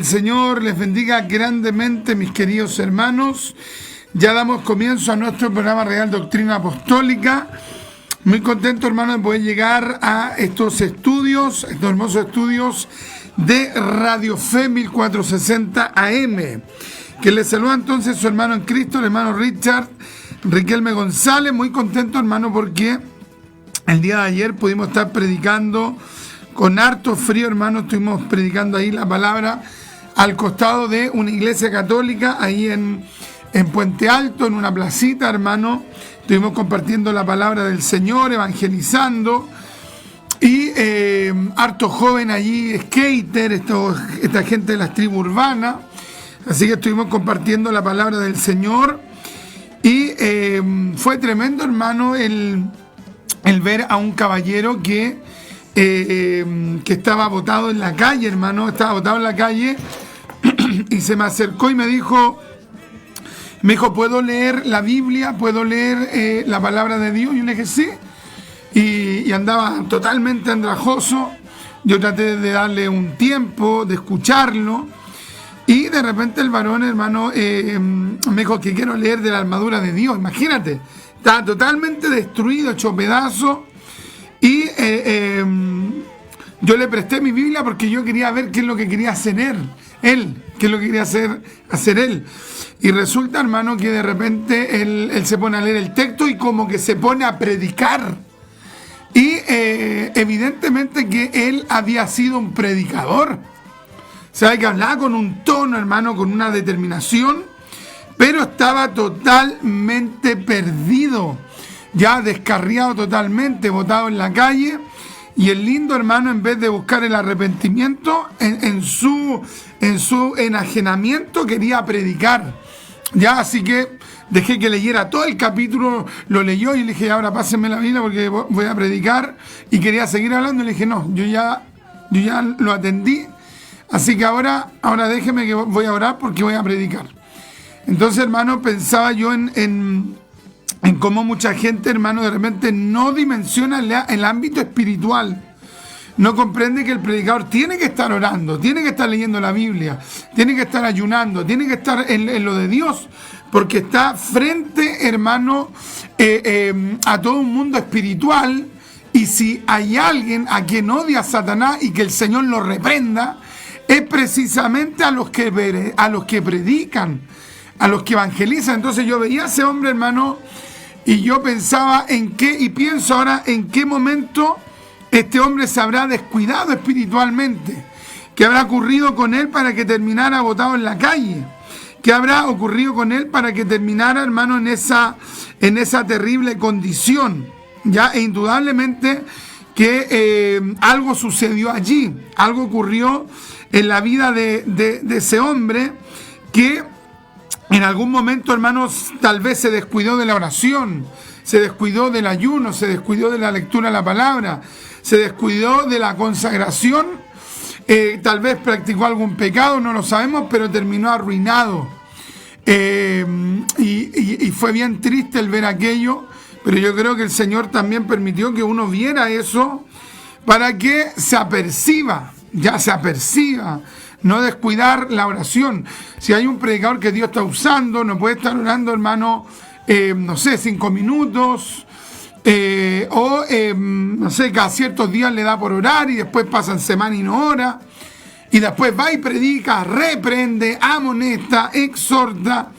el Señor les bendiga grandemente, mis queridos hermanos. Ya damos comienzo a nuestro programa Real Doctrina Apostólica. Muy contento, hermano, de poder llegar a estos estudios, estos hermosos estudios de Radio Fe 1460 AM. Que les saluda entonces su hermano en Cristo, el hermano Richard Riquelme González. Muy contento, hermano, porque el día de ayer pudimos estar predicando con harto frío, hermano. Estuvimos predicando ahí la palabra al costado de una iglesia católica, ahí en Puente Alto, en una placita, hermano. Estuvimos compartiendo la palabra del Señor, evangelizando. Y harto joven allí, skater, esta gente de las tribus urbanas. Así que estuvimos compartiendo la palabra del Señor. Y fue tremendo, hermano, el ver a un caballero que estaba botado en la calle, hermano. Estaba botado en la calle y se me acercó y me dijo, ¿puedo leer la Biblia? ¿Puedo leer la palabra de Dios? Y yo le dije, sí. Y andaba totalmente andrajoso. Yo traté de darle un tiempo, de escucharlo. Y de repente el varón, hermano, me dijo que quiero leer de la armadura de Dios. Imagínate, estaba totalmente destruido, hecho pedazo. Y yo le presté mi Biblia porque yo quería ver qué es lo que quería hacer él, qué es lo que quería hacer él. Y resulta, hermano, que de repente él se pone a leer el texto y como que se pone a predicar. Y evidentemente que él había sido un predicador. Sabe que hablaba con un tono, hermano, con una determinación, pero estaba totalmente perdido, ya descarriado totalmente, botado en la calle. Y el lindo, hermano, en vez de buscar el arrepentimiento, en su enajenamiento quería predicar. Ya, así que dejé que leyera todo el capítulo, lo leyó y le dije, ahora pásenme la Biblia porque voy a predicar. Y quería seguir hablando y le dije, no, yo ya lo atendí. Así que ahora déjeme que voy a orar porque voy a predicar. Entonces, hermano, pensaba yo en cómo mucha gente, hermano, de repente no dimensiona el ámbito espiritual. No comprende que el predicador tiene que estar orando, tiene que estar leyendo la Biblia, tiene que estar ayunando, tiene que estar en lo de Dios, porque está frente, hermano, a todo un mundo espiritual. Y si hay alguien a quien odia a Satanás y que el Señor lo reprenda, es precisamente a los que predican, a los que evangelizan. Entonces yo veía a ese hombre, hermano, y yo pensaba pienso ahora en qué momento este hombre se habrá descuidado espiritualmente. ¿Qué habrá ocurrido con él para que terminara botado en la calle? ¿Qué habrá ocurrido con él para que terminara, hermano, en esa terrible condición? Ya, e indudablemente que algo sucedió allí, algo ocurrió en la vida de ese hombre que en algún momento, hermanos, tal vez se descuidó de la oración, se descuidó del ayuno, se descuidó de la lectura de la palabra, se descuidó de la consagración, tal vez practicó algún pecado, no lo sabemos, pero terminó arruinado. Y fue bien triste el ver aquello, pero yo creo que el Señor también permitió que uno viera eso para que se aperciba, no descuidar la oración. Si hay un predicador que Dios está usando, no puede estar orando, hermano, 5 minutos, cada ciertos días le da por orar y después pasan semanas y no ora, y después va y predica, reprende, amonesta, exhorta,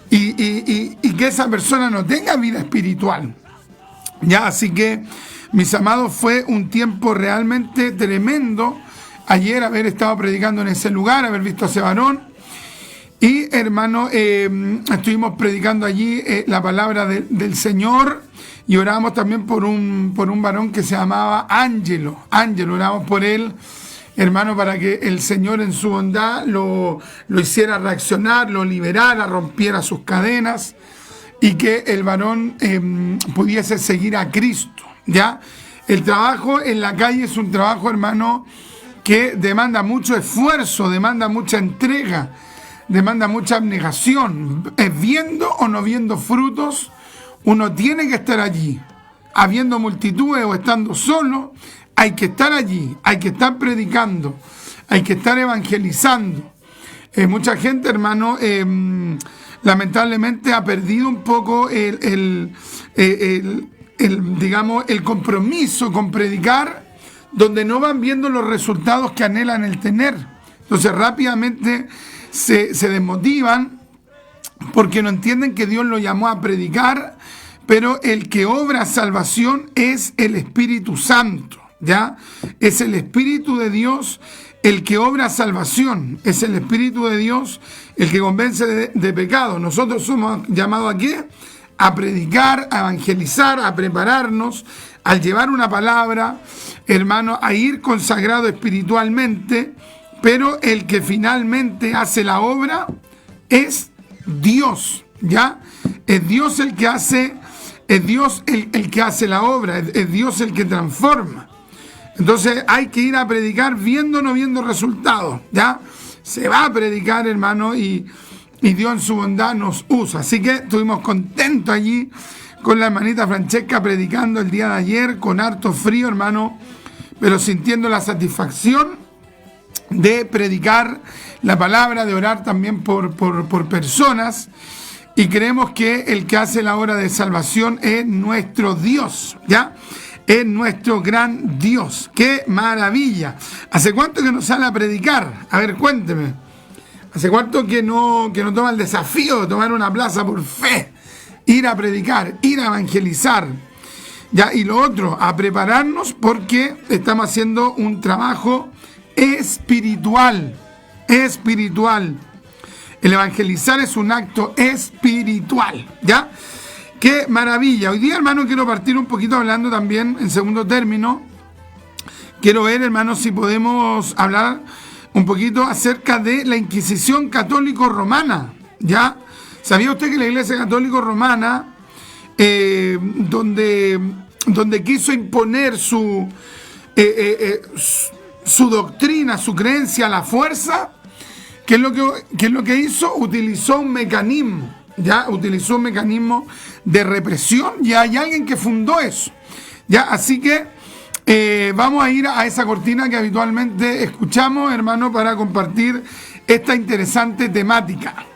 y que esa persona no tenga vida espiritual. Ya, así que, mis amados, fue un tiempo realmente tremendo ayer haber estado predicando en ese lugar, haber visto a ese varón. Y, hermano, estuvimos predicando allí la palabra del Señor y oramos también por un varón que se llamaba Ángelo. Oramos por él, hermano, para que el Señor en su bondad lo hiciera reaccionar, lo liberara, rompiera sus cadenas y que el varón pudiese seguir a Cristo. ¿Ya? El trabajo en la calle es un trabajo, hermano, que demanda mucho esfuerzo, demanda mucha entrega, demanda mucha abnegación. Viendo o no viendo frutos, uno tiene que estar allí. Habiendo multitudes o estando solo, hay que estar allí, hay que estar predicando, hay que estar evangelizando. Mucha gente, hermano, lamentablemente ha perdido un poco digamos, el compromiso con predicar, donde no van viendo los resultados que anhelan el tener. Entonces rápidamente se desmotivan porque no entienden que Dios lo llamó a predicar, pero el que obra salvación es el Espíritu Santo, ¿ya? Es el Espíritu de Dios el que obra salvación, es el Espíritu de Dios el que convence de pecado. Nosotros somos llamados ¿a qué? A predicar, a evangelizar, a prepararnos, al llevar una palabra, hermano, a ir consagrado espiritualmente, pero el que finalmente hace la obra es Dios, ¿ya? Es Dios el que hace, es Dios el que hace la obra, es Dios el que transforma. Entonces hay que ir a predicar viendo o no viendo resultados, ¿ya? Se va a predicar, hermano, y Dios en su bondad nos usa. Así que estuvimos contentos allí con la hermanita Francesca predicando el día de ayer, con harto frío, hermano, pero sintiendo la satisfacción de predicar la palabra, de orar también por personas. Y creemos que el que hace la obra de salvación es nuestro Dios, ¿ya? Es nuestro gran Dios. ¡Qué maravilla! ¿Hace cuánto que no sale a predicar? A ver, cuénteme. ¿Hace cuánto que no toma el desafío de tomar una plaza por fe? Ir a predicar, ir a evangelizar. ¿Ya? Y lo otro, a prepararnos porque estamos haciendo un trabajo espiritual. Espiritual. El evangelizar es un acto espiritual, ¿ya? ¡Qué maravilla! Hoy día, hermano, quiero partir un poquito hablando también, en segundo término. Quiero ver, hermano, si podemos hablar un poquito acerca de la Inquisición católico-romana, ¿ya? ¿Sabía usted que la Iglesia católico-romana, donde quiso imponer su doctrina, su creencia a la fuerza, ¿qué es lo que hizo? Utilizó un mecanismo, ¿ya? Utilizó un mecanismo de represión, y hay alguien que fundó eso, ¿ya? Así que vamos a ir a esa cortina que habitualmente escuchamos, hermano, para compartir esta interesante temática.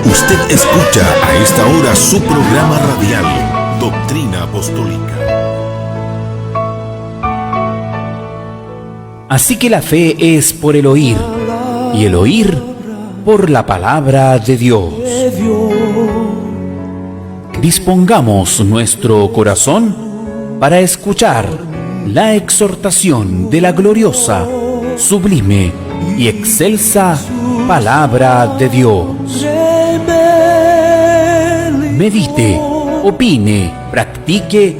Usted escucha a esta hora su programa radial, Doctrina Apostólica. Así que la fe es por el oír, y el oír por la palabra de Dios. Dispongamos nuestro corazón para escuchar la exhortación de la gloriosa, sublime y excelsa palabra de Dios. Medite, opine, practique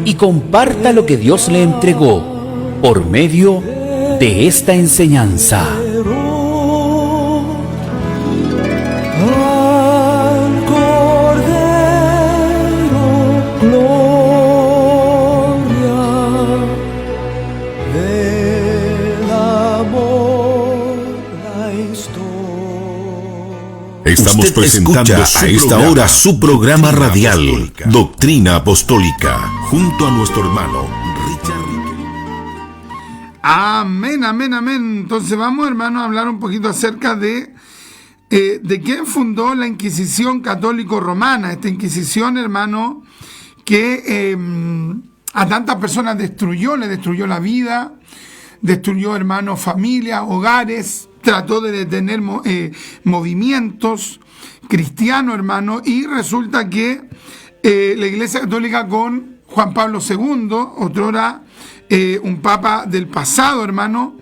y comparta lo que Dios le entregó por medio de esta enseñanza. Estamos presentando a esta hora su programa radial, Doctrina Apostólica, junto a nuestro hermano Richard. Amén, amén, amén. Entonces vamos, hermano, a hablar un poquito acerca de quién fundó la Inquisición católico-romana. Esta Inquisición, hermano, que a tantas personas le destruyó la vida, destruyó, hermano, familias, hogares, trató de detener movimientos cristianos, hermano, y resulta que la Iglesia Católica con Juan Pablo II, otrora un papa del pasado, hermano,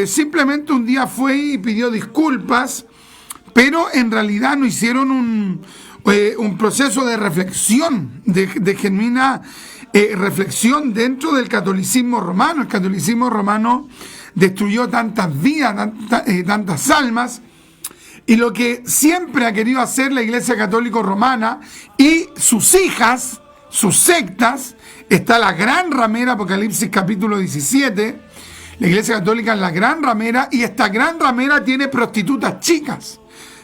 simplemente un día fue y pidió disculpas, pero en realidad no hicieron un proceso de reflexión, de genuina reflexión dentro del catolicismo romano. El catolicismo romano destruyó tantas vidas, tantas almas, y lo que siempre ha querido hacer la Iglesia Católica Romana y sus hijas, sus sectas, está la gran ramera, Apocalipsis capítulo 17, la Iglesia Católica es la gran ramera, y esta gran ramera tiene prostitutas chicas,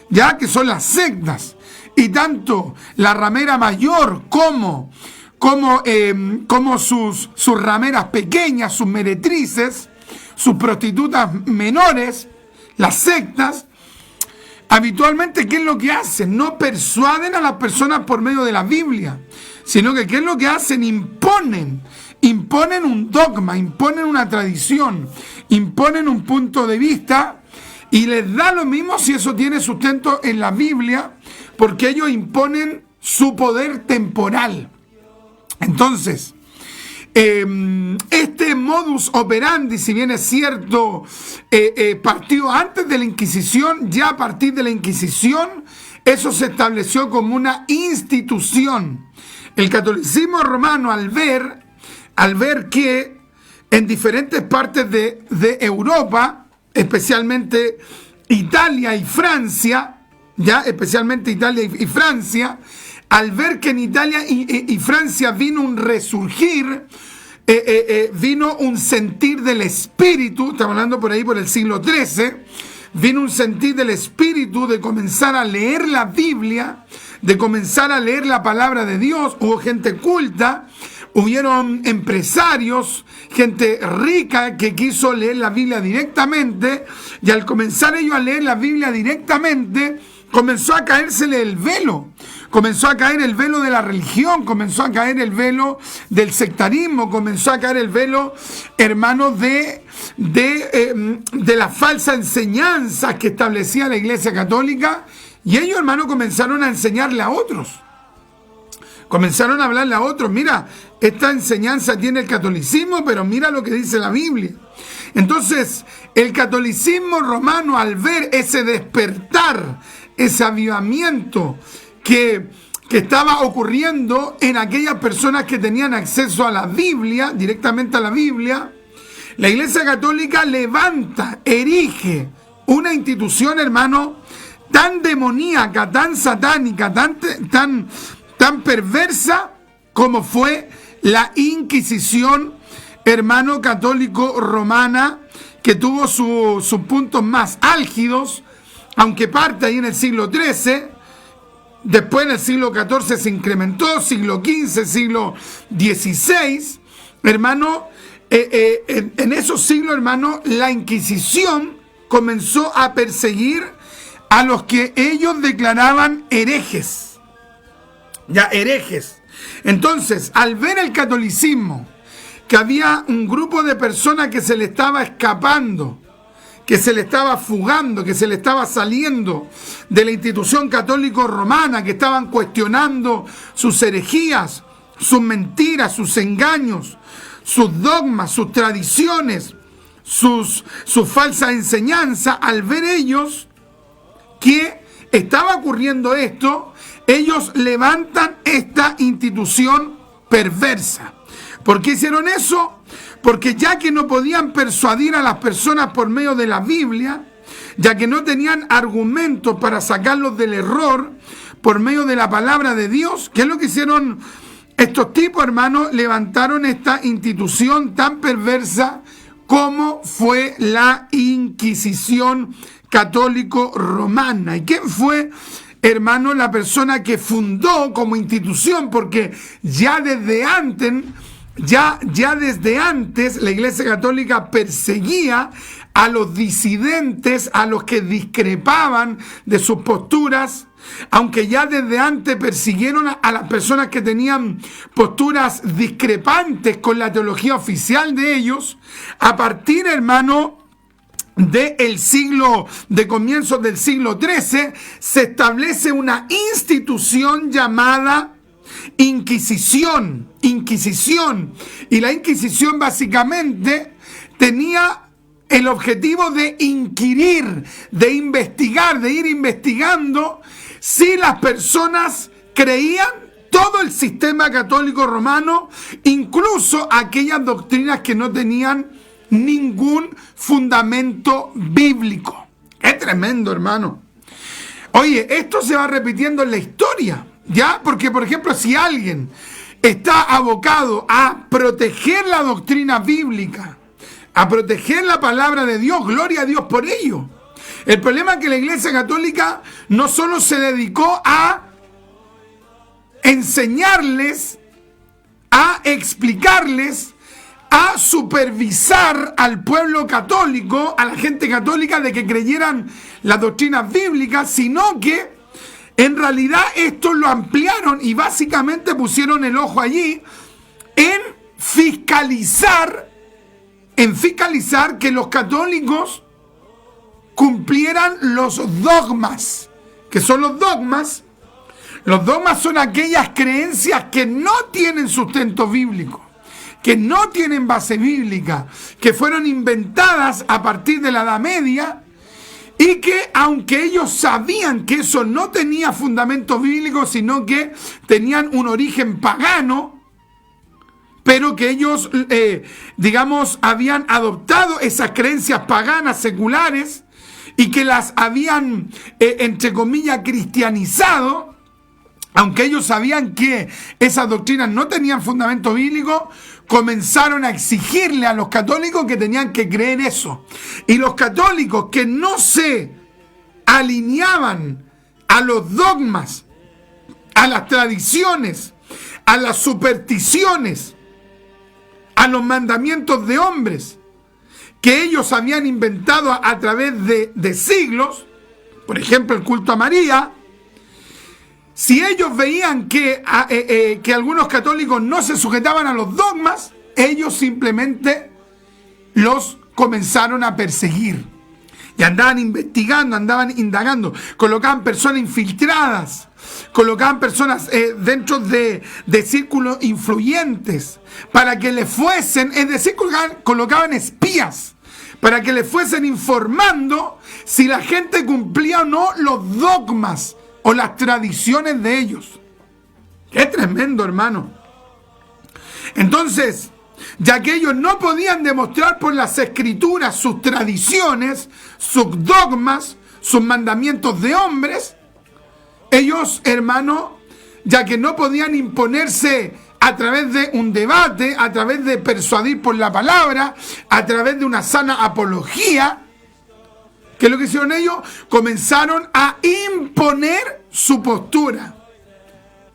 ya que son las sectas, y tanto la ramera mayor como como sus rameras pequeñas, sus meretrices, sus prostitutas menores, las sectas, habitualmente, ¿qué es lo que hacen? No persuaden a las personas por medio de la Biblia, sino que ¿qué es lo que hacen? Imponen un dogma, imponen una tradición, imponen un punto de vista, y les da lo mismo si eso tiene sustento en la Biblia, porque ellos imponen su poder temporal. Entonces, este modus operandi, si bien es cierto, partió antes de la Inquisición, ya a partir de la Inquisición, eso se estableció como una institución. El catolicismo romano, al ver que en diferentes partes de Europa, especialmente Italia y Francia, especialmente Italia y Francia, al ver que en Italia y Francia vino un resurgir, vino un sentir del espíritu, estamos hablando por ahí por el siglo XIII, vino un sentir del espíritu de comenzar a leer la Biblia, de comenzar a leer la palabra de Dios. Hubo gente culta, hubieron empresarios, gente rica que quiso leer la Biblia directamente, y al comenzar ellos a leer la Biblia directamente, comenzó a caérsele el velo. Comenzó a caer el velo de la religión, comenzó a caer el velo del sectarismo, comenzó a caer el velo, hermanos, de la falsa enseñanza que establecía la Iglesia Católica, y ellos, hermanos, comenzaron a enseñarle a otros. Comenzaron a hablarle a otros. Mira, esta enseñanza tiene el catolicismo, pero mira lo que dice la Biblia. Entonces, el catolicismo romano, al ver ese despertar, ese avivamiento que estaba ocurriendo en aquellas personas que tenían acceso a la Biblia, directamente a la Biblia, la Iglesia Católica levanta, erige una institución, hermano, tan demoníaca, tan satánica, tan perversa como fue la Inquisición, hermano, católico romana, que tuvo sus puntos más álgidos, aunque parte ahí en el siglo XIII. Después en el siglo XIV se incrementó, siglo XV, siglo XVI, hermano, en esos siglos, hermano, la Inquisición comenzó a perseguir a los que ellos declaraban herejes. Herejes. Entonces, al ver el catolicismo, que había un grupo de personas que se le estaba escapando, que se le estaba fugando, que se le estaba saliendo de la institución católico romana, que estaban cuestionando sus herejías, sus mentiras, sus engaños, sus dogmas, sus tradiciones, sus falsas enseñanzas. Al ver ellos que estaba ocurriendo esto, ellos levantan esta institución perversa. ¿Por qué hicieron eso? Porque ya que no podían persuadir a las personas por medio de la Biblia, ya que no tenían argumentos para sacarlos del error por medio de la palabra de Dios, ¿qué es lo que hicieron estos tipos, hermanos? Levantaron esta institución tan perversa como fue la Inquisición católico romana. ¿Y quién fue, hermano, la persona que fundó como institución? Porque ya desde antes la Iglesia Católica perseguía a los disidentes, a los que discrepaban de sus posturas, aunque ya desde antes persiguieron a las personas que tenían posturas discrepantes con la teología oficial de ellos. A partir, hermano, de comienzos del siglo XIII, se establece una institución llamada Inquisición. Y la Inquisición básicamente tenía el objetivo de inquirir, de investigar, de ir investigando si las personas creían todo el sistema católico romano, incluso aquellas doctrinas que no tenían ningún fundamento bíblico. Es tremendo, hermano. Oye, esto se va repitiendo en la historia, ¿ya? Porque, por ejemplo, si alguien está abocado a proteger la doctrina bíblica, a proteger la palabra de Dios, gloria a Dios por ello. El problema es que la Iglesia Católica no solo se dedicó a enseñarles a explicarles, a supervisar al pueblo católico, a la gente católica, de que creyeran las doctrinas bíblicas, sino que en realidad esto lo ampliaron y básicamente pusieron el ojo allí en fiscalizar que los católicos cumplieran los dogmas. ¿Qué son los dogmas? Los dogmas son aquellas creencias que no tienen sustento bíblico, que no tienen base bíblica, que fueron inventadas a partir de la Edad Media y que, aunque ellos sabían que eso no tenía fundamento bíblico, sino que tenían un origen pagano, pero que ellos, habían adoptado esas creencias paganas, seculares, y que las habían, entre comillas, cristianizado, aunque ellos sabían que esas doctrinas no tenían fundamento bíblico, comenzaron a exigirle a los católicos que tenían que creer eso. Y los católicos que no se alineaban a los dogmas, a las tradiciones, a las supersticiones, a los mandamientos de hombres que ellos habían inventado a través de siglos, por ejemplo el culto a María, si ellos veían que algunos católicos no se sujetaban a los dogmas, ellos simplemente los comenzaron a perseguir. Y andaban investigando, andaban indagando, colocaban personas infiltradas, colocaban personas dentro de círculos influyentes para que le fuesen, es decir, colocaban espías para que le fuesen informando si la gente cumplía o no los dogmas o las tradiciones de ellos. ¡Qué tremendo, hermano! Entonces, ya que ellos no podían demostrar por las escrituras sus tradiciones, sus dogmas, sus mandamientos de hombres, ellos, hermano, ya que no podían imponerse a través de un debate, a través de persuadir por la palabra, a través de una sana apología, ¿qué es lo que hicieron ellos? Comenzaron a imponer su postura.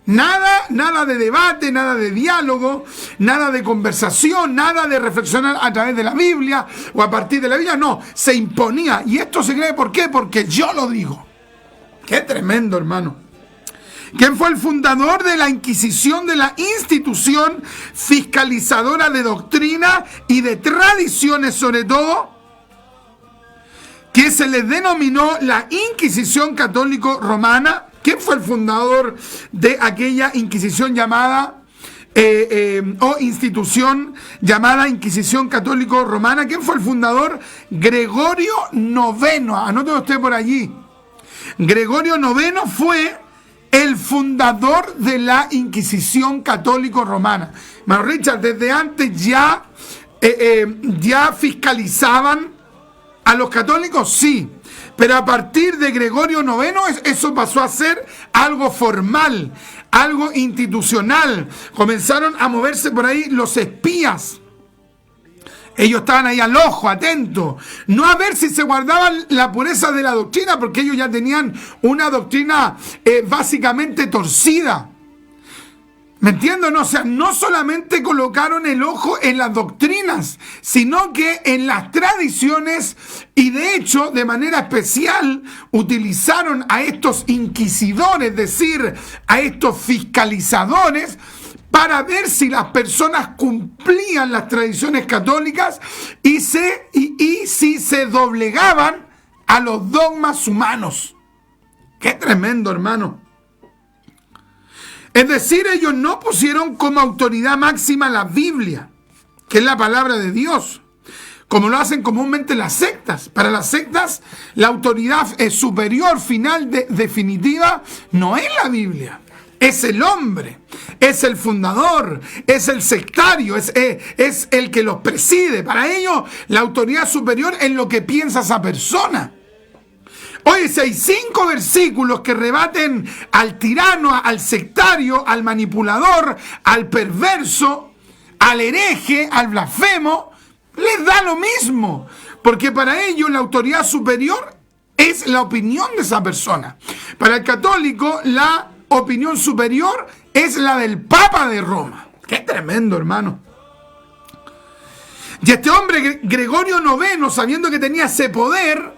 Nada de debate, nada de diálogo, nada de conversación, nada de reflexionar a través de la Biblia o a partir de la Biblia. No, se imponía. Y esto se cree, ¿por qué? Porque yo lo digo. Qué tremendo, hermano. ¿Quién fue el fundador de la Inquisición, de la institución fiscalizadora de doctrina y de tradiciones, sobre todo, que se le denominó la Inquisición católico-romana? ¿Quién fue el fundador de aquella Inquisición llamada, o institución llamada Inquisición católico-romana? ¿Quién fue el fundador? Gregorio IX. Anótelo usted por allí. Gregorio IX fue el fundador de la Inquisición católico-romana. Hermano Richard, desde antes ya fiscalizaban a los católicos, sí. Pero a partir de Gregorio IX eso pasó a ser algo formal, algo institucional. Comenzaron a moverse por ahí los espías. Ellos estaban ahí al ojo, atentos. No a ver si se guardaban la pureza de la doctrina, porque ellos ya tenían una doctrina básicamente torcida. ¿Me entienden? O sea, no solamente colocaron el ojo en las doctrinas, sino que en las tradiciones, y de hecho, de manera especial, utilizaron a estos inquisidores, es decir, a estos fiscalizadores, para ver si las personas cumplían las tradiciones católicas y si se doblegaban a los dogmas humanos. ¡Qué tremendo, hermano! Es decir, ellos no pusieron como autoridad máxima la Biblia, que es la palabra de Dios, como lo hacen comúnmente las sectas. Para las sectas, la autoridad superior, final, definitiva, no es la Biblia. Es el hombre, es el fundador, es el sectario, es el que los preside. Para ellos, la autoridad superior es lo que piensa esa persona. Oye, si hay 5 versículos que rebaten al tirano, al sectario, al manipulador, al perverso, al hereje, al blasfemo, les da lo mismo. Porque para ellos la autoridad superior es la opinión de esa persona. Para el católico, la opinión superior es la del Papa de Roma. Qué tremendo, hermano. Y este hombre, Gregorio IX, sabiendo que tenía ese poder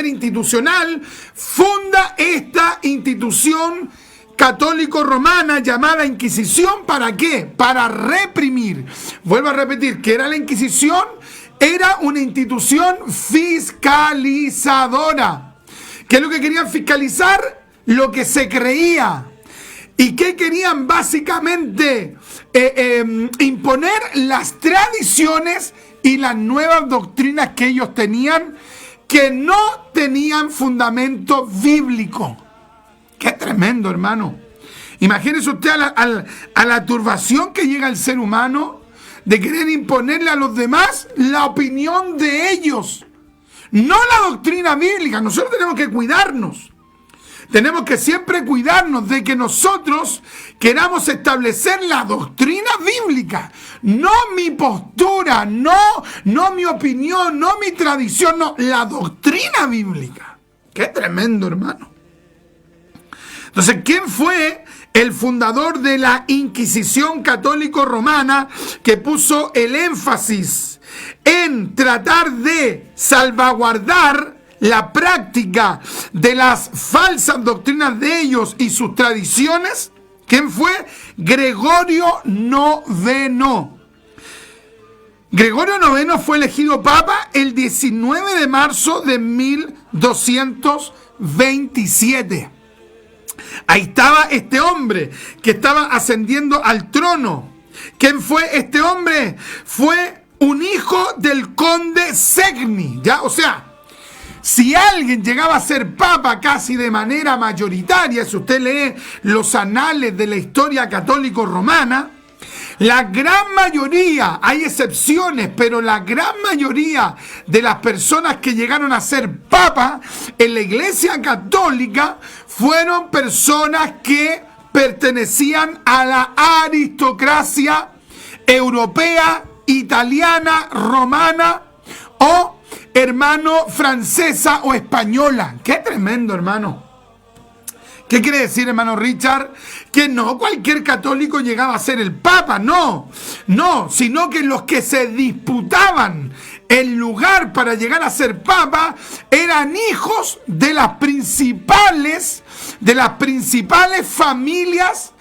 institucional, funda esta institución católico-romana llamada Inquisición. ¿Para qué? Para reprimir. Vuelvo a repetir, ¿qué era la Inquisición? Era una institución fiscalizadora. ¿Qué es lo que querían fiscalizar? Lo que se creía. ¿Y qué querían? Básicamente imponer las tradiciones y las nuevas doctrinas que ellos tenían, que no tenían fundamento bíblico. ¡Qué tremendo, hermano! Imagínese usted a la turbación que llega el ser humano de querer imponerle a los demás la opinión de ellos, no la doctrina bíblica. Nosotros tenemos que cuidarnos. Tenemos que siempre cuidarnos de que nosotros queramos establecer la doctrina bíblica, no mi postura, no mi opinión, no mi tradición, no, la doctrina bíblica. ¡Qué tremendo, hermano! Entonces, ¿quién fue el fundador de la Inquisición católico-romana que puso el énfasis en tratar de salvaguardar la práctica de las falsas doctrinas de ellos y sus tradiciones? ¿Quién fue? Gregorio IX. Gregorio IX fue elegido papa el 19 de marzo de 1227. Ahí estaba este hombre que estaba ascendiendo al trono. ¿Quién fue este hombre? Fue un hijo del conde Segni, ¿ya? O sea, si alguien llegaba a ser papa casi de manera mayoritaria, si usted lee los anales de la historia católico-romana, la gran mayoría, hay excepciones, pero la gran mayoría de las personas que llegaron a ser papa en la Iglesia Católica fueron personas que pertenecían a la aristocracia europea, italiana, romana o, hermano, francesa o española. ¡Qué tremendo, hermano! ¿Qué quiere decir, hermano Richard? Que no cualquier católico llegaba a ser el papa, no, sino que los que se disputaban el lugar para llegar a ser papa eran hijos de las principales familias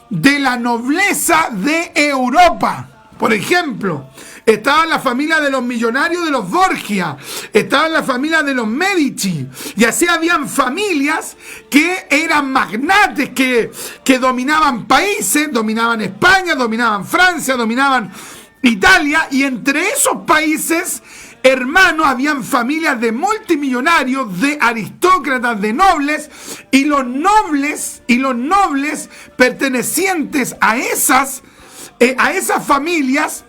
de la nobleza de Europa. Por ejemplo, estaba la familia de los millonarios de los Borgia, estaba la familia de los Medici, y así habían familias que eran magnates, que dominaban países, dominaban España, dominaban Francia, dominaban Italia, y entre esos países, hermanos, habían familias de multimillonarios, de aristócratas, de nobles, y los nobles pertenecientes a esas familias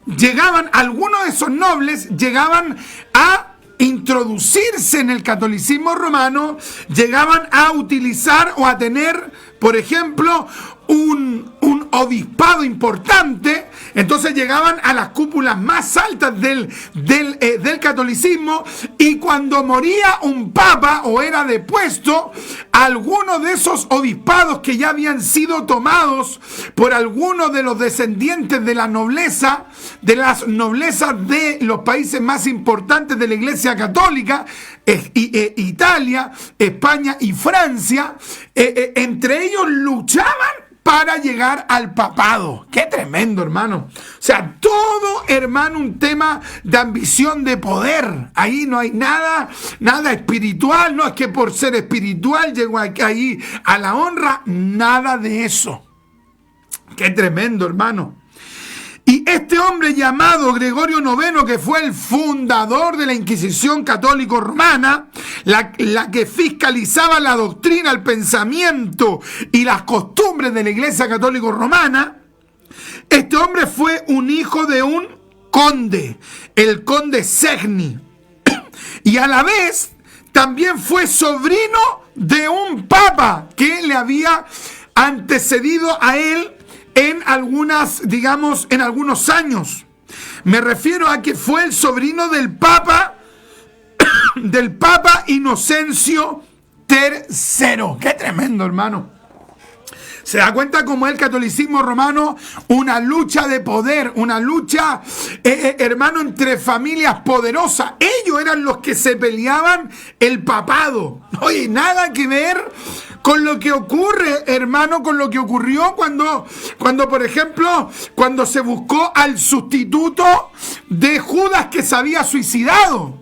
llegaban, algunos de esos nobles llegaban a introducirse en el catolicismo romano, llegaban a utilizar o a tener, por ejemplo, un obispado importante. Entonces llegaban a las cúpulas más altas del catolicismo, y cuando moría un papa o era depuesto, algunos de esos obispados que ya habían sido tomados por algunos de los descendientes de la nobleza, de las noblezas de los países más importantes de la Iglesia Católica, Italia, España y Francia, entre ellos luchaban para llegar al papado. ¡Qué tremendo, hermano! O sea, todo, hermano, un tema de ambición de poder. Ahí no hay nada espiritual. No es que por ser espiritual llego ahí a la honra. Nada de eso. ¡Qué tremendo, hermano! Y este hombre llamado Gregorio IX, que fue el fundador de la Inquisición católico-romana, la que fiscalizaba la doctrina, el pensamiento y las costumbres de la Iglesia católico-romana, este hombre fue un hijo de un conde, el conde Segni, y a la vez también fue sobrino de un papa que le había antecedido a él en algunos años. Me refiero a que fue el sobrino del Papa Inocencio III. ¡Qué tremendo, hermano! ¿Se da cuenta cómo es el catolicismo romano? Una lucha de poder, una lucha, hermano, entre familias poderosas. Ellos eran los que se peleaban el papado. Oye, nada que ver con lo que ocurre, hermano, con lo que ocurrió cuando, por ejemplo, cuando se buscó al sustituto de Judas que se había suicidado.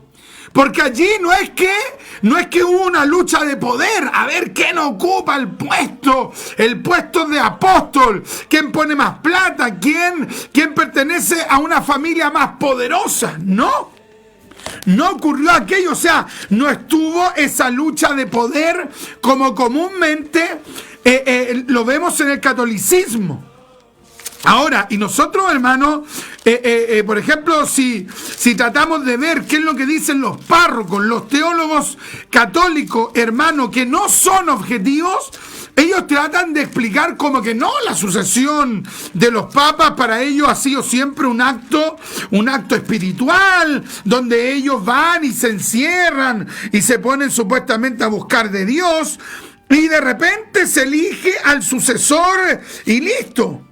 Porque allí no es que hubo una lucha de poder, a ver quién ocupa el puesto de apóstol, quién pone más plata, quién pertenece a una familia más poderosa. No ocurrió aquello, o sea, no estuvo esa lucha de poder como comúnmente lo vemos en el catolicismo. Ahora, y nosotros, hermanos, por ejemplo, si tratamos de ver qué es lo que dicen los párrocos, los teólogos católicos, hermanos, que no son objetivos, ellos tratan de explicar como que no, la sucesión de los papas para ellos ha sido siempre un acto espiritual, donde ellos van y se encierran y se ponen supuestamente a buscar de Dios, y de repente se elige al sucesor y listo.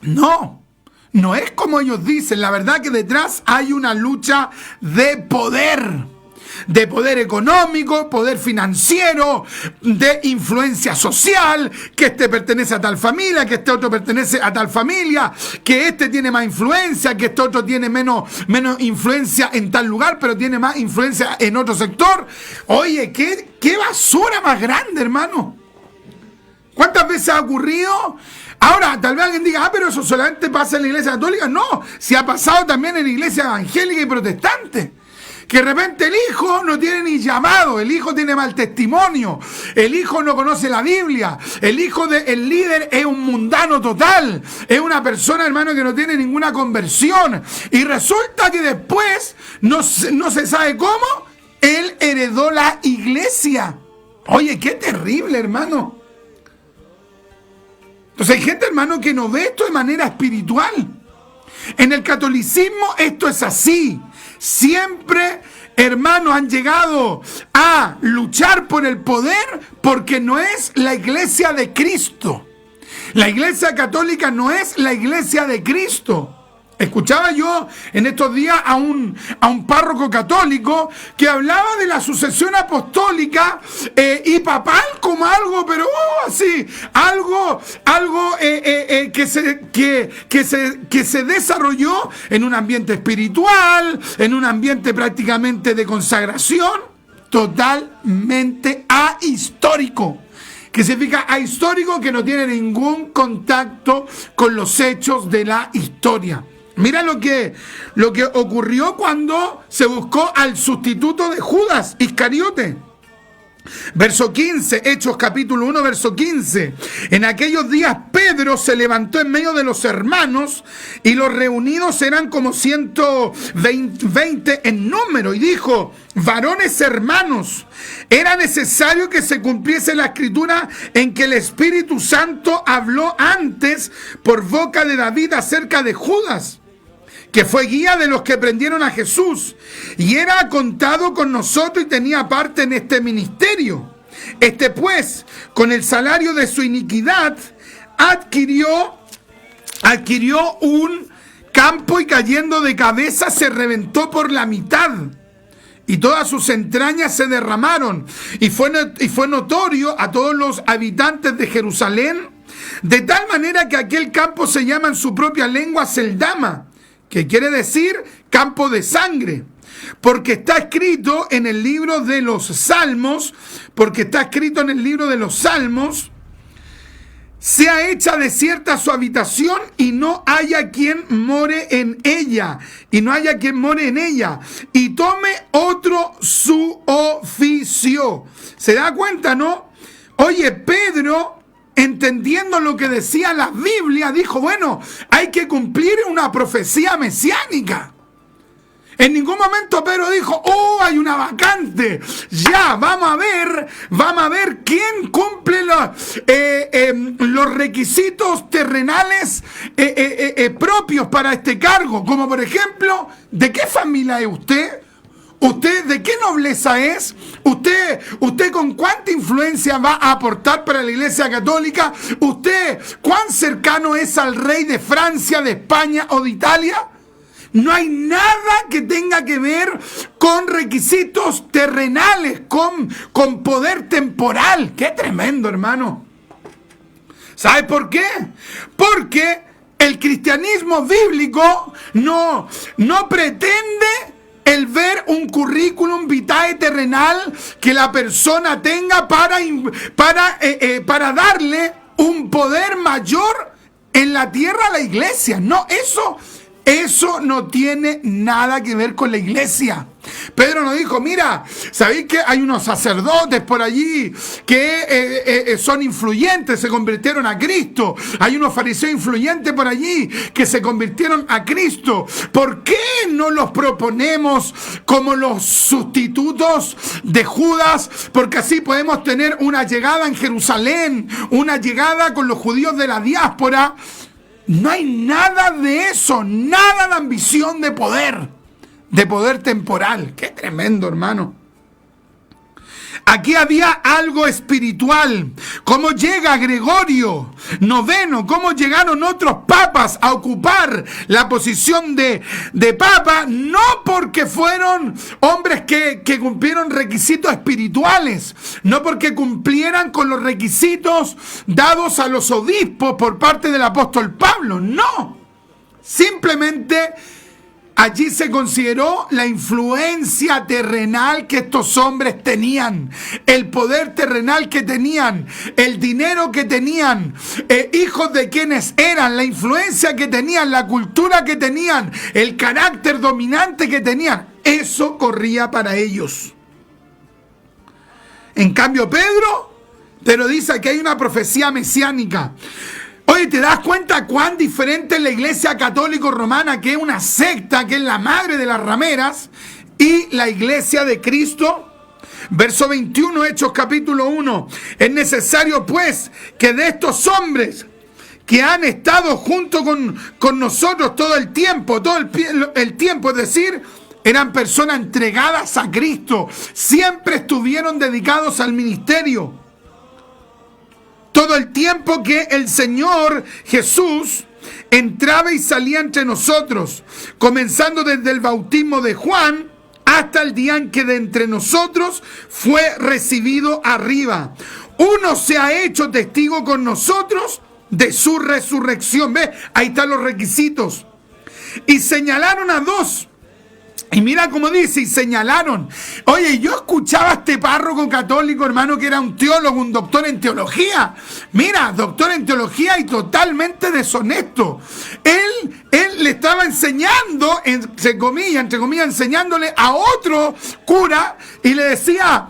No es como ellos dicen. La verdad que detrás hay una lucha de poder económico, poder financiero, de influencia social, que este pertenece a tal familia, que este otro pertenece a tal familia, que este tiene más influencia, que este otro tiene menos influencia en tal lugar, pero tiene más influencia en otro sector. Oye, qué basura más grande, hermano. ¿Cuántas veces ha ocurrido? Ahora, tal vez alguien diga, pero eso solamente pasa en la iglesia católica. No, si ha pasado también en la iglesia evangélica y protestante. Que de repente el hijo no tiene ni llamado, el hijo tiene mal testimonio, el hijo no conoce la Biblia, el hijo del líder es un mundano total, es una persona, hermano, que no tiene ninguna conversión. Y resulta que después, no se sabe cómo, él heredó la iglesia. Oye, qué terrible, hermano. Entonces hay gente, hermano, que no ve esto de manera espiritual. En el catolicismo esto es así. Siempre, hermanos, han llegado a luchar por el poder porque no es la iglesia de Cristo. La iglesia católica no es la iglesia de Cristo. Escuchaba yo en estos días a un párroco católico que hablaba de la sucesión apostólica y papal como algo, pero así, algo que se desarrolló en un ambiente espiritual, en un ambiente prácticamente de consagración, totalmente ahistórico. Que significa ahistórico, que no tiene ningún contacto con los hechos de la historia. Mira lo que ocurrió cuando se buscó al sustituto de Judas Iscariote. Verso 15, Hechos capítulo 1, verso 15. En aquellos días Pedro se levantó en medio de los hermanos, y los reunidos eran como 120 en número, y dijo: varones hermanos, era necesario que se cumpliese la escritura en que el Espíritu Santo habló antes por boca de David acerca de Judas, que fue guía de los que prendieron a Jesús, y era contado con nosotros y tenía parte en este ministerio. Este pues, con el salario de su iniquidad, adquirió un campo, y cayendo de cabeza se reventó por la mitad, y todas sus entrañas se derramaron, y fue notorio a todos los habitantes de Jerusalén, de tal manera que aquel campo se llama en su propia lengua Seldama, que quiere decir campo de sangre, porque está escrito en el libro de los Salmos, sea hecha desierta su habitación, y no haya quien more en ella, y tome otro su oficio. ¿Se da cuenta, no? Oye, Pedro, entendiendo lo que decía la Biblia, dijo, bueno, hay que cumplir una profecía mesiánica. En ningún momento Pedro dijo, hay una vacante, ya, vamos a ver quién cumple los requisitos terrenales propios para este cargo. Como por ejemplo, ¿de qué familia es usted? ¿Usted de qué nobleza es? ¿Usted con cuánta influencia va a aportar para la Iglesia Católica? ¿Usted cuán cercano es al rey de Francia, de España o de Italia? No hay nada que tenga que ver con requisitos terrenales, con poder temporal. ¡Qué tremendo, hermano! ¿Sabe por qué? Porque el cristianismo bíblico no pretende el ver un currículum vitae terrenal que la persona tenga para darle un poder mayor en la tierra a la iglesia. No, eso no tiene nada que ver con la iglesia. Pedro nos dijo, mira, ¿sabéis que hay unos sacerdotes por allí que son influyentes, se convirtieron a Cristo? Hay unos fariseos influyentes por allí que se convirtieron a Cristo. ¿Por qué no los proponemos como los sustitutos de Judas? Porque así podemos tener una llegada en Jerusalén, una llegada con los judíos de la diáspora. No hay nada de eso, nada de ambición de poder temporal. ¡Qué tremendo, hermano! Aquí había algo espiritual. ¿Cómo llega Gregorio IX? ¿Cómo llegaron otros papas a ocupar la posición de papa? No porque fueron hombres que cumplieron requisitos espirituales, no porque cumplieran con los requisitos dados a los obispos por parte del apóstol Pablo. No, simplemente allí se consideró la influencia terrenal que estos hombres tenían, el poder terrenal que tenían, el dinero que tenían, hijos de quienes eran, la influencia que tenían, la cultura que tenían, el carácter dominante que tenían. Eso corría para ellos. En cambio, Pedro dice que hay una profecía mesiánica. Oye, ¿te das cuenta cuán diferente es la Iglesia Católica Romana, que es una secta, que es la madre de las rameras, y la Iglesia de Cristo? Verso 21, Hechos capítulo 1. Es necesario pues que de estos hombres que han estado junto con nosotros todo el tiempo, es decir, eran personas entregadas a Cristo, siempre estuvieron dedicados al ministerio. Todo el tiempo que el Señor Jesús entraba y salía entre nosotros, comenzando desde el bautismo de Juan hasta el día en que de entre nosotros fue recibido arriba. Uno se ha hecho testigo con nosotros de su resurrección. ¿Ves? Ahí están los requisitos. Y señalaron a dos. Y mira cómo dice, y señalaron. Oye, yo escuchaba a este párroco católico, hermano, que era un teólogo, un doctor en teología. Mira, doctor en teología y totalmente deshonesto. Él le estaba enseñando, entre comillas, enseñándole a otro cura y le decía,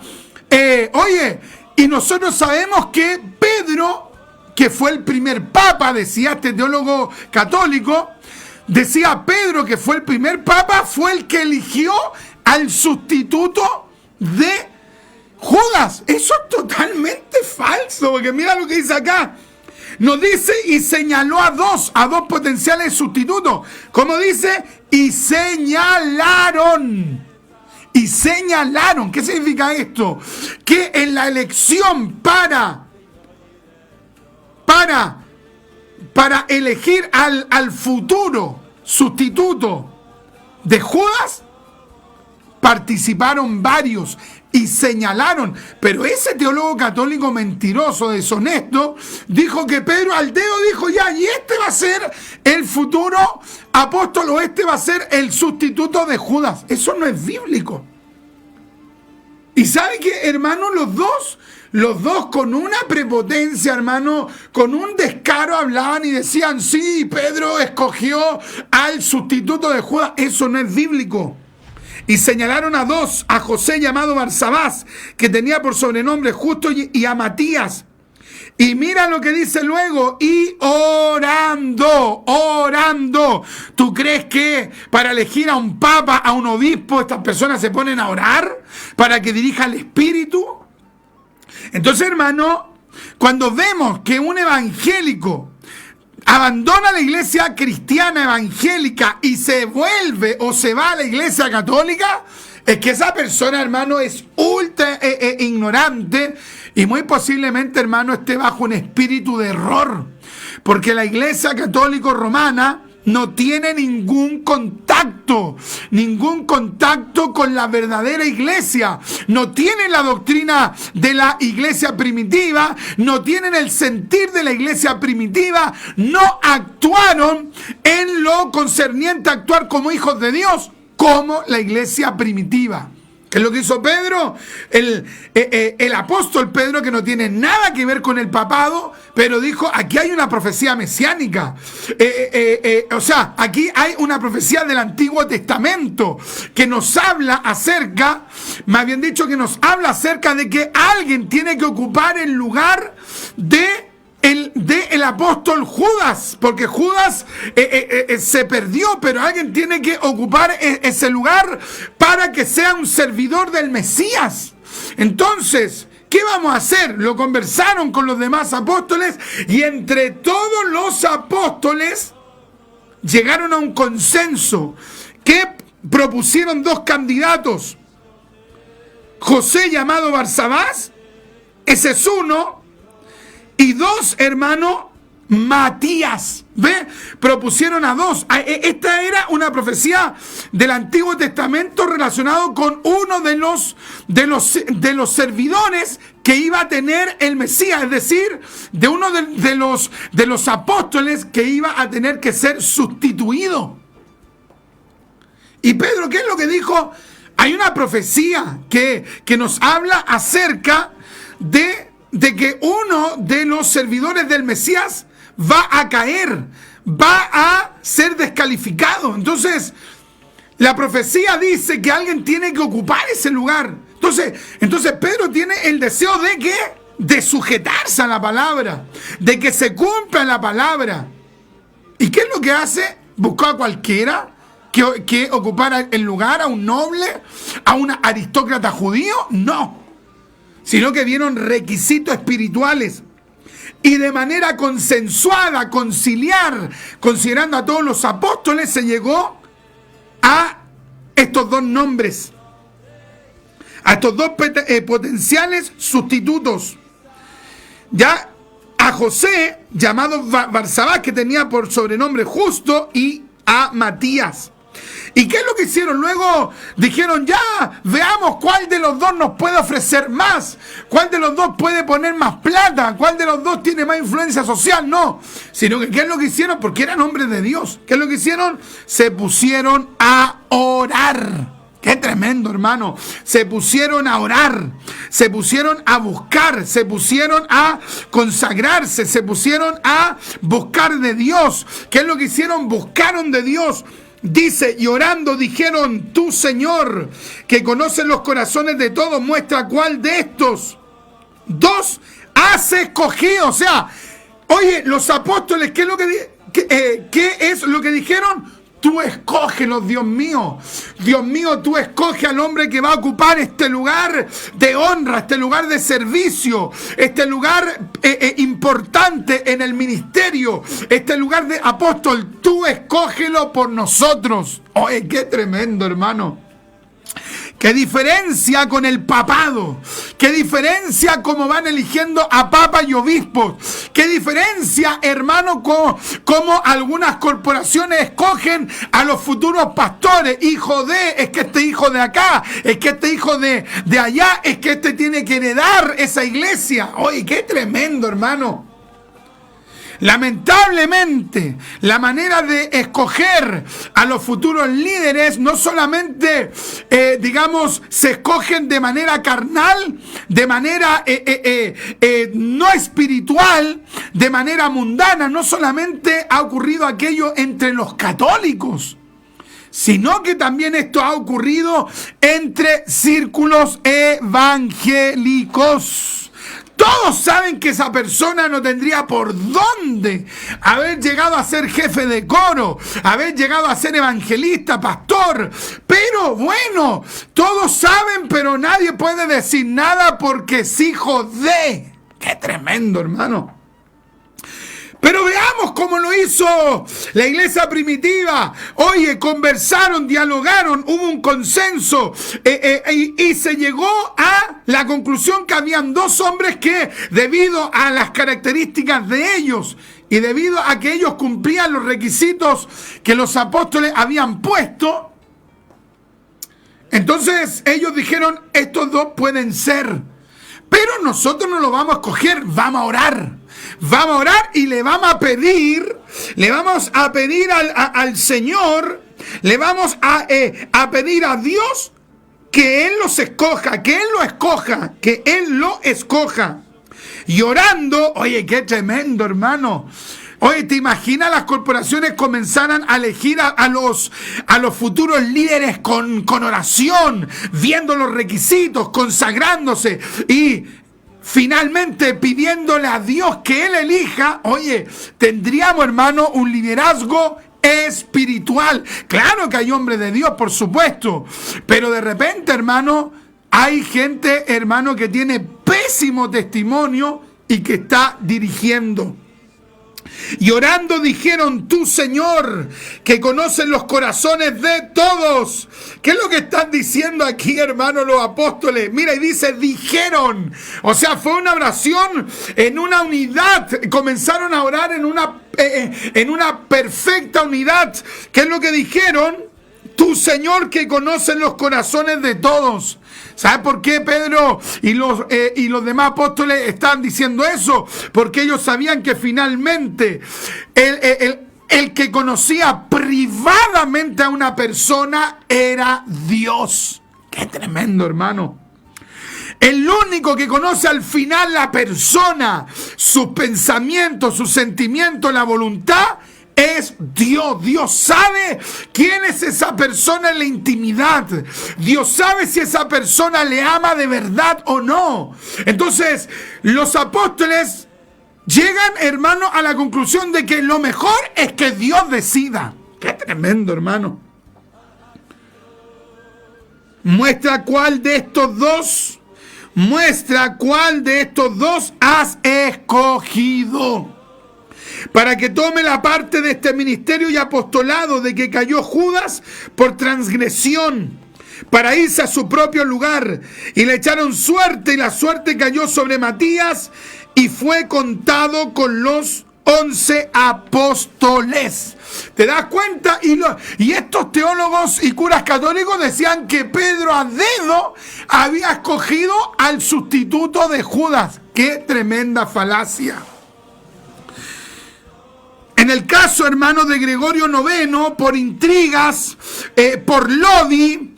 oye, y nosotros sabemos que Pedro, que fue el primer papa, decía este teólogo católico, decía Pedro que fue el primer papa, fue el que eligió al sustituto de Judas. Eso es totalmente falso, porque mira lo que dice acá. Nos dice, y señaló a dos potenciales sustitutos. ¿Cómo dice? Y señalaron. Y señalaron. ¿Qué significa esto? Que en la elección para elegir al futuro sustituto de Judas, participaron varios y señalaron. Pero ese teólogo católico mentiroso, deshonesto, dijo que Pedro al dedo dijo ya, y este va a ser el futuro apóstol, o este va a ser el sustituto de Judas. Eso no es bíblico. Y ¿sabe qué, hermano? Los dos con una prepotencia, hermano, con un descaro hablaban y decían, sí, Pedro escogió al sustituto de Judas. Eso no es bíblico. Y señalaron a dos, a José llamado Barsabás, que tenía por sobrenombre Justo, y a Matías. Y mira lo que dice luego, y orando. ¿Tú crees que para elegir a un papa, a un obispo, estas personas se ponen a orar para que dirija el Espíritu? Entonces, hermano, cuando vemos que un evangélico abandona la iglesia cristiana evangélica y se vuelve o se va a la iglesia católica, es que esa persona, hermano, es ultra ignorante y muy posiblemente, hermano, esté bajo un espíritu de error. Porque la Iglesia Católica Romana no tiene ningún contacto con la verdadera iglesia. No tienen la doctrina de la iglesia primitiva, no tienen el sentir de la iglesia primitiva, no actuaron en lo concerniente a actuar como hijos de Dios, como la iglesia primitiva. ¿Qué es lo que hizo Pedro? El apóstol Pedro, que no tiene nada que ver con el papado, pero dijo, aquí hay una profecía mesiánica. O sea, aquí hay una profecía del Antiguo Testamento que nos habla acerca, más bien dicho, que nos habla acerca de que alguien tiene que ocupar el lugar del apóstol Judas, porque Judas se perdió, pero alguien tiene que ocupar ese lugar para que sea un servidor del Mesías. Entonces, ¿qué vamos a hacer? Lo conversaron con los demás apóstoles y entre todos los apóstoles llegaron a un consenso que propusieron dos candidatos. José, llamado Barsabás, ese es uno. Y dos, hermano, Matías. ¿Ve? Propusieron a dos. Esta era una profecía del Antiguo Testamento relacionado con uno de los servidores que iba a tener el Mesías. Es decir, de uno de los apóstoles que iba a tener que ser sustituido. Y Pedro, ¿qué es lo que dijo? Hay una profecía que nos habla acerca de que uno de los servidores del Mesías va a caer, va a ser descalificado. Entonces, la profecía dice que alguien tiene que ocupar ese lugar. Entonces Pedro tiene el deseo de ¿qué? De sujetarse a la palabra, de que se cumpla la palabra. ¿Y qué es lo que hace? Buscó a cualquiera que ocupara el lugar, a un noble, a un aristócrata judío. No. Sino que vieron requisitos espirituales y de manera consensuada, conciliar, considerando a todos los apóstoles, se llegó a estos dos nombres, a estos dos potenciales sustitutos. Ya a José, llamado Barsabás, que tenía por sobrenombre Justo, y a Matías. ¿Y qué es lo que hicieron? Luego dijeron, ya, veamos cuál de los dos nos puede ofrecer más, cuál de los dos puede poner más plata, cuál de los dos tiene más influencia social. No, sino que ¿qué es lo que hicieron? Porque eran hombres de Dios. ¿Qué es lo que hicieron? Se pusieron a orar. ¡Qué tremendo, hermano! Se pusieron a orar, se pusieron a buscar, se pusieron a consagrarse, se pusieron a buscar de Dios. ¿Qué es lo que hicieron? Buscaron de Dios. Dice, y orando dijeron, tú, Señor, que conoces los corazones de todos, muestra cuál de estos dos has escogido. O sea, oye, los apóstoles, ¿qué es lo que dijeron? Tú escógelos, Dios mío. Dios mío, tú escoge al hombre que va a ocupar este lugar de honra, este lugar de servicio, este lugar importante en el ministerio, este lugar de apóstol. Tú escógelo por nosotros. Oye, qué tremendo, hermano. ¿Qué diferencia con el papado? ¿Qué diferencia cómo van eligiendo a papas y obispos? ¿Qué diferencia, hermano, cómo algunas corporaciones escogen a los futuros pastores? Hijo de, es que este hijo de acá, es que este hijo de allá, es que este tiene que heredar esa iglesia. Oye, qué tremendo, hermano. Lamentablemente, la manera de escoger a los futuros líderes no solamente, se escogen de manera carnal, de manera no espiritual, de manera mundana. No solamente ha ocurrido aquello entre los católicos, sino que también esto ha ocurrido entre círculos evangélicos. Todos saben que esa persona no tendría por dónde haber llegado a ser jefe de coro, haber llegado a ser evangelista, pastor. Pero bueno, todos saben, pero nadie puede decir nada porque es hijo de. ¡Qué tremendo, hermano! Pero veamos cómo lo hizo la iglesia primitiva. Oye, conversaron, dialogaron, hubo un consenso y se llegó a la conclusión que habían dos hombres que, debido a las características de ellos y debido a que ellos cumplían los requisitos que los apóstoles habían puesto, entonces ellos dijeron, estos dos pueden ser. Pero nosotros no lo vamos a escoger, vamos a orar. Vamos a orar y le vamos a pedir al Señor, le vamos a pedir a Dios que Él los escoja, que Él lo escoja. Y orando, oye, qué tremendo, hermano. Oye, ¿te imaginas las corporaciones comenzaran a elegir a los futuros líderes con oración, viendo los requisitos, consagrándose y finalmente pidiéndole a Dios que Él elija? Oye, tendríamos, hermano, un liderazgo espiritual. Claro que hay hombres de Dios, por supuesto, pero de repente, hermano, hay gente, hermano, que tiene pésimo testimonio y que está dirigiendo. Y orando dijeron, tú, Señor, que conoces los corazones de todos. ¿Qué es lo que están diciendo aquí, hermanos, los apóstoles? Mira, y dice, dijeron. O sea, fue una oración en una unidad. Comenzaron a orar en una perfecta unidad. ¿Qué es lo que dijeron? Tú, Señor, que conoces los corazones de todos. ¿Sabes por qué Pedro y los demás apóstoles estaban diciendo eso? Porque ellos sabían que finalmente el que conocía privadamente a una persona era Dios. ¡Qué tremendo, hermano! El único que conoce al final la persona, sus pensamientos, sus sentimientos, la voluntad, es Dios. Dios sabe quién es esa persona en la intimidad. Dios sabe si esa persona le ama de verdad o no. Entonces, los apóstoles llegan, hermano, a la conclusión de que lo mejor es que Dios decida. ¡Qué tremendo, hermano! Muestra cuál de estos dos has escogido para que tome la parte de este ministerio y apostolado de que cayó Judas por transgresión, para irse a su propio lugar. Y le echaron suerte, y la suerte cayó sobre Matías, y fue contado con los 11 apóstoles. ¿Te das cuenta? Y estos teólogos y curas católicos decían que Pedro a dedo había escogido al sustituto de Judas. ¡Qué tremenda falacia! En el caso, hermano, de Gregorio IX, por intrigas, por lobby,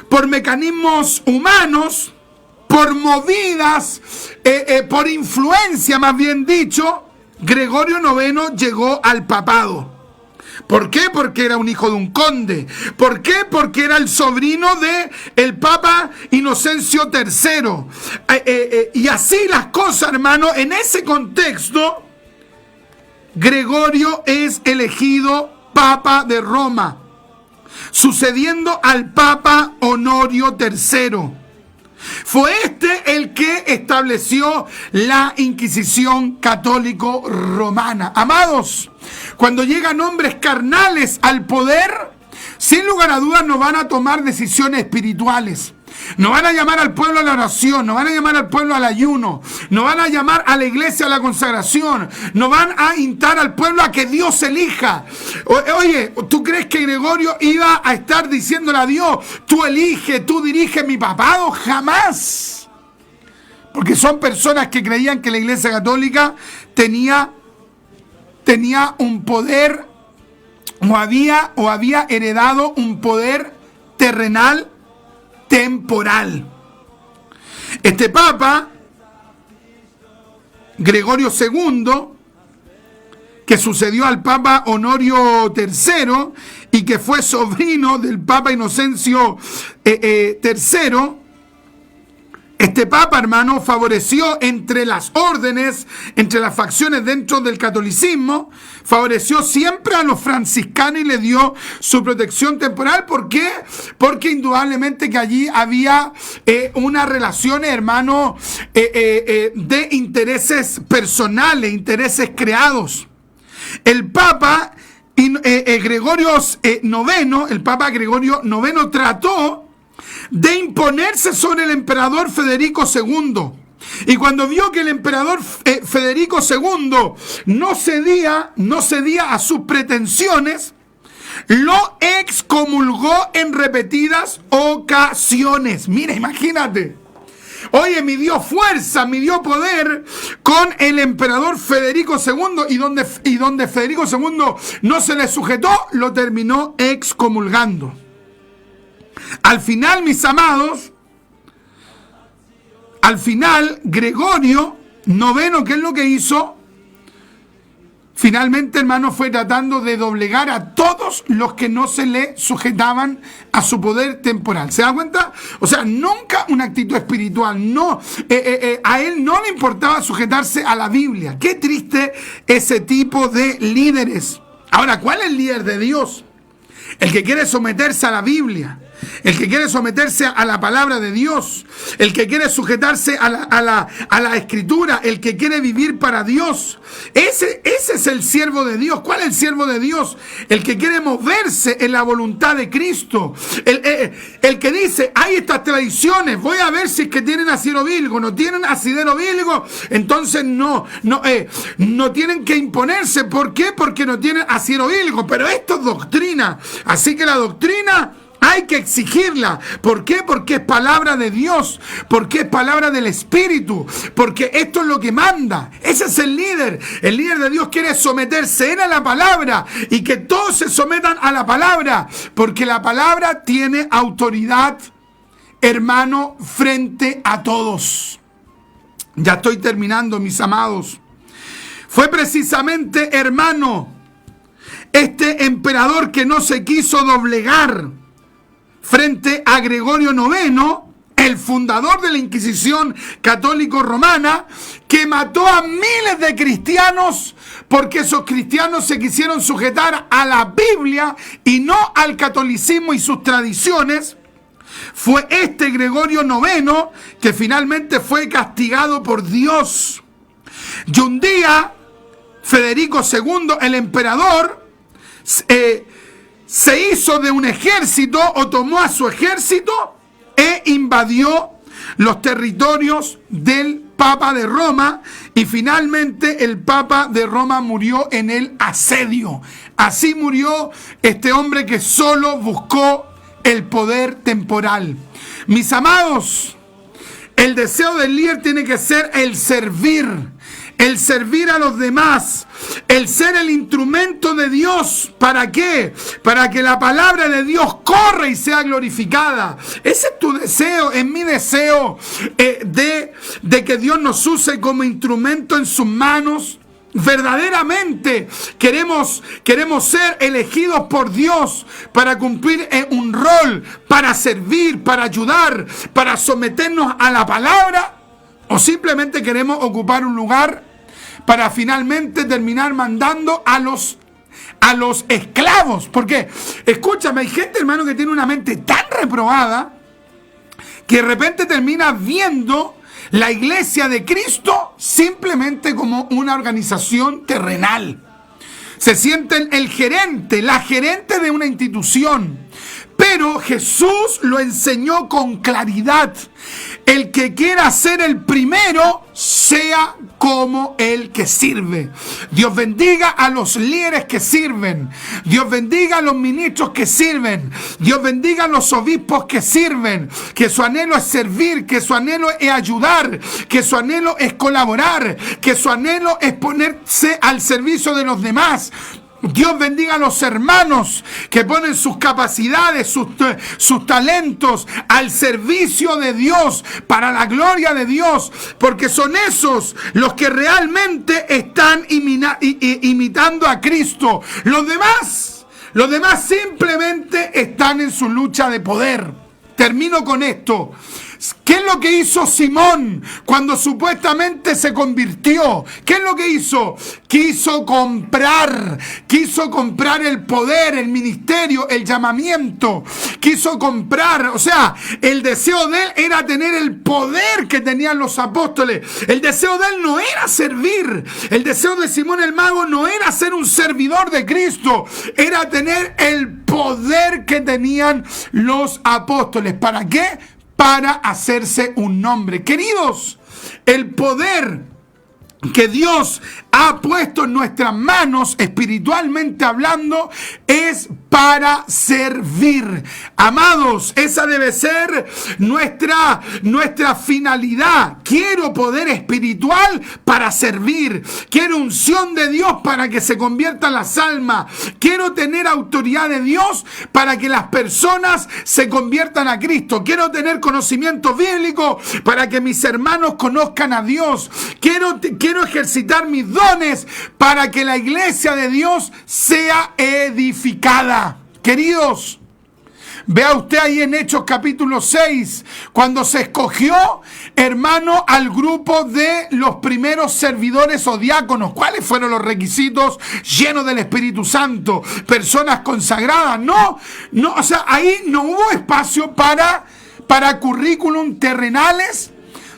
por mecanismos humanos, por movidas, por influencia, más bien dicho, Gregorio IX llegó al papado. ¿Por qué? Porque era un hijo de un conde. ¿Por qué? Porque era el sobrino del Papa Inocencio III. Y así las cosas, hermano, en ese contexto, Gregorio es elegido Papa de Roma, sucediendo al Papa Honorio III. Fue este el que estableció la Inquisición católico romana. Amados, cuando llegan hombres carnales al poder, sin lugar a dudas no van a tomar decisiones espirituales. No van a llamar al pueblo a la oración, no van a llamar al pueblo al ayuno, no van a llamar a la iglesia a la consagración, no van a instar al pueblo a que Dios elija. Oye, ¿tú crees que Gregorio iba a estar diciéndole a Dios, tú elige, tú dirige mi papado? Jamás. Porque son personas que creían que la iglesia católica tenía un poder o había heredado un poder terrenal, temporal. Este Papa, Gregorio II, que sucedió al Papa Honorio III y que fue sobrino del Papa Inocencio III, Este papa, hermano, favoreció entre las órdenes, entre las facciones dentro del catolicismo, favoreció siempre a los franciscanos y le dio su protección temporal. ¿Por qué? Porque indudablemente que allí había una relación, hermano, de intereses personales, intereses creados. El papa Gregorio IX, el papa Gregorio IX trató de imponerse sobre el emperador Federico II. Y cuando vio que el emperador Federico II no cedía a sus pretensiones, lo excomulgó en repetidas ocasiones. Mira, imagínate. Oye, midió fuerza, midió poder con el emperador Federico II y donde Federico II no se le sujetó, lo terminó excomulgando. Al final, mis amados, Gregorio IX, ¿qué es lo que hizo? Finalmente, hermano, fue tratando de doblegar a todos los que no se le sujetaban a su poder temporal. ¿Se da cuenta? O sea, nunca una actitud espiritual. No, a él no le importaba sujetarse a la Biblia. Qué triste ese tipo de líderes. Ahora, ¿cuál es el líder de Dios? El que quiere someterse a la Biblia, el que quiere someterse a la palabra de Dios, el que quiere sujetarse a la escritura, el que quiere vivir para Dios. Ese es el siervo de Dios. ¿Cuál es el siervo de Dios? El que quiere moverse en la voluntad de Cristo. El que dice, hay estas tradiciones, voy a ver si es que tienen asidero bíblico. No tienen asidero bíblico, entonces no tienen que imponerse. ¿Por qué? Porque no tienen asidero bíblico. Pero esto es doctrina. Así que la doctrina hay que exigirla. ¿Por qué? Porque es palabra de Dios, porque es palabra del Espíritu, porque esto es lo que manda. Ese es el líder. El líder de Dios quiere someterse a la palabra y que todos se sometan a la palabra, porque la palabra tiene autoridad, hermano, frente a todos. Ya estoy terminando, mis amados. Fue precisamente, hermano, este emperador que no se quiso doblegar frente a Gregorio IX, el fundador de la Inquisición católico romana, que mató a miles de cristianos porque esos cristianos se quisieron sujetar a la Biblia y no al catolicismo y sus tradiciones. Fue este Gregorio IX que finalmente fue castigado por Dios. Y un día, Federico II, el emperador, se hizo de un ejército o tomó a su ejército e invadió los territorios del Papa de Roma y finalmente el Papa de Roma murió en el asedio. Así murió este hombre que solo buscó el poder temporal. Mis amados, el deseo del líder tiene que ser el servir a los demás, el ser el instrumento de Dios. ¿Para qué? Para que la palabra de Dios corra y sea glorificada. Ese es tu deseo, es mi deseo, de que Dios nos use como instrumento en sus manos. Verdaderamente queremos ser elegidos por Dios para cumplir un rol, para servir, para ayudar, para someternos a la palabra. ¿O simplemente queremos ocupar un lugar para finalmente terminar mandando a los esclavos? Porque, escúchame, hay gente, hermano, que tiene una mente tan reprobada que de repente termina viendo la iglesia de Cristo simplemente como una organización terrenal. Se sienten el gerente, la gerente de una institución. Pero Jesús lo enseñó con claridad. El que quiera ser el primero, sea como el que sirve. Dios bendiga a los líderes que sirven. Dios bendiga a los ministros que sirven. Dios bendiga a los obispos que sirven. Que su anhelo es servir, que su anhelo es ayudar, que su anhelo es colaborar, que su anhelo es ponerse al servicio de los demás. Dios bendiga a los hermanos que ponen sus capacidades, sus talentos al servicio de Dios, para la gloria de Dios, porque son esos los que realmente están imitando a Cristo. Los demás simplemente están en su lucha de poder. Termino con esto. ¿Qué es lo que hizo Simón cuando supuestamente se convirtió? ¿Qué es lo que hizo? Quiso comprar el poder, el ministerio, el llamamiento. Quiso comprar, o sea, el deseo de él era tener el poder que tenían los apóstoles. El deseo de él no era servir. El deseo de Simón el Mago no era ser un servidor de Cristo. Era tener el poder que tenían los apóstoles. ¿Para qué? Para hacerse un nombre. Queridos, el poder que Dios ha puesto en nuestras manos, espiritualmente hablando, es para servir. Amados, esa debe ser nuestra finalidad. Quiero poder espiritual para servir. Quiero unción de Dios para que se conviertan las almas. Quiero tener autoridad de Dios para que las personas se conviertan a Cristo. Quiero tener conocimiento bíblico para que mis hermanos conozcan a Dios. Quiero ejercitar mis dones para que la iglesia de Dios sea edificada. Queridos, vea usted ahí en Hechos capítulo 6, cuando se escogió, hermano, al grupo de los primeros servidores o diáconos. ¿Cuáles fueron los requisitos? Llenos del Espíritu Santo, personas consagradas. No, o sea, ahí no hubo espacio para currículum terrenales,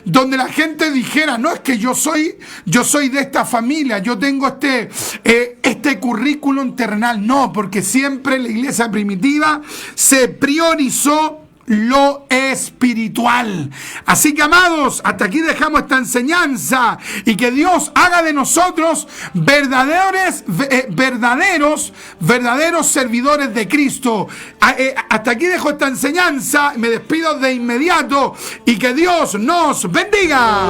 donde la gente dijera, no, es que yo soy de esta familia, yo tengo este currículum terrenal. No, porque siempre en la iglesia primitiva se priorizó lo espiritual. Así que, amados, hasta aquí dejamos esta enseñanza, y que Dios haga de nosotros verdaderos servidores de Cristo. Hasta aquí dejo esta enseñanza, me despido de inmediato, y que Dios nos bendiga.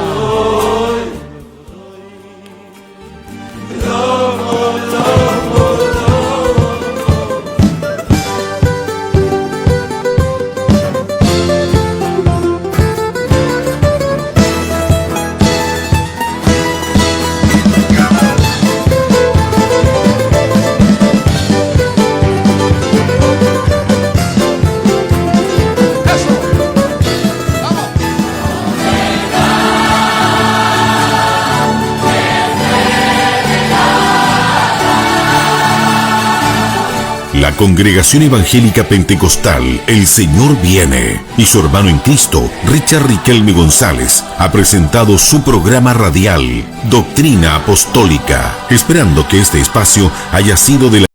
La Congregación Evangélica Pentecostal El Señor Viene y su hermano en Cristo, Richard Riquelme González, ha presentado su programa radial Doctrina Apostólica, esperando que este espacio haya sido de la